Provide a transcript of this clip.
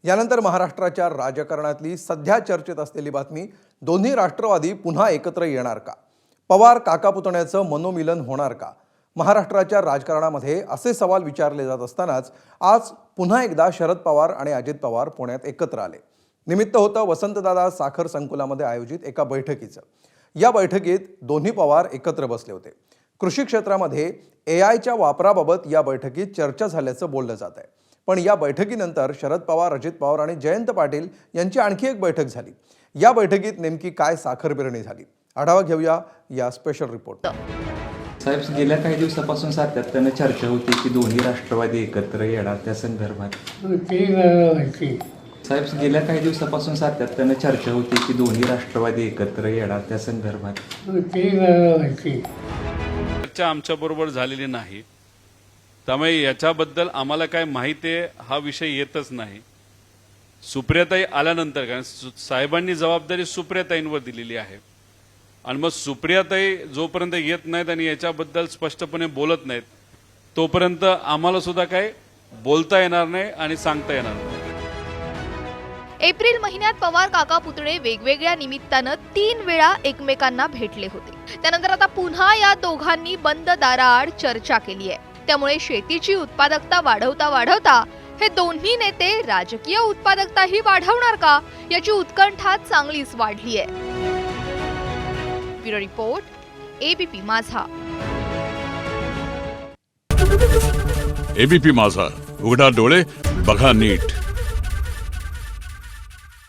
यानंतर महाराष्ट्राच्या राजकारणातली सध्या चर्चेत असलेली बातमी, दोन्ही राष्ट्रवादी पुन्हा एकत्र येणार का? पवार काका पुतण्याचं मनोमिलन होणार का? महाराष्ट्राच्या राजकारणामध्ये असे सवाल विचारले जात असतानाच आज पुन्हा एकदा शरद पवार आणि अजित पवार पुण्यात एकत्र आले। निमित्त होतं वसंतदादा साखर संकुलामध्ये आयोजित एका बैठकीचं। या बैठकीत दोन्ही पवार एकत्र बसले होते। कृषी क्षेत्रामध्ये एआयच्या वापराबाबत या बैठकीत चर्चा झाल्याचं बोललं जात आहे। पण या बैठकीनंतर शरद पवार, अजित पवार आणि जयंत पाटील यांची आणखी एक बैठक झाली। या बैठकीत नेमकी काय साखर पेरणी झाली, आढावा घेऊया या स्पेशल रिपोर्ट। साहेब, गेल्या काही दिवसापासून सातत्याने चर्चा होती की दोन्ही राष्ट्रवादी एकत्र येणार, त्या संदर्भात साहेब गेल्या काही दिवसापासून सातत्याने चर्चा होती की दोन्ही राष्ट्रवादी एकत्र येणार, त्या संदर्भात चर्चा आमच्या बरोबर झालेली नाही, त्यामुळे याच्याबद्दल आम्हाला काय माहिती आहे हा विषय येतच नाही। सुप्रियाताई आल्यानंतर, कारण साहेबांनी जबाबदारी सुप्रियाताईंवर दिलेली आहे आणि मग सुप्रियाताई जोपर्यंत येत नाहीत आणि याच्याबद्दल स्पष्टपणे बोलत नाहीत तोपर्यंत आम्हाला सुद्धा काय बोलता येणार नाही आणि सांगता येणार नाही। एप्रिल महिन्यात पवार काका पुतणे वेगवेगळ्या निमित्तानं 3 वेळा एकमेकांना भेटले होते। त्यानंतर आता पुन्हा या दोघांनी बंद दाराआड चर्चा केली आहे। त्यामुळे शेतीची उत्पादकता वाढवता हे दोन्ही नेते राजकीय उत्पादकताही वाढवणार का, याची उत्कंठा चांगलीच वाढली आहे। ब्युरो रिपोर्ट, एबीपी माझा। एबीपी माझा, उघडा डोळे बघा नीट।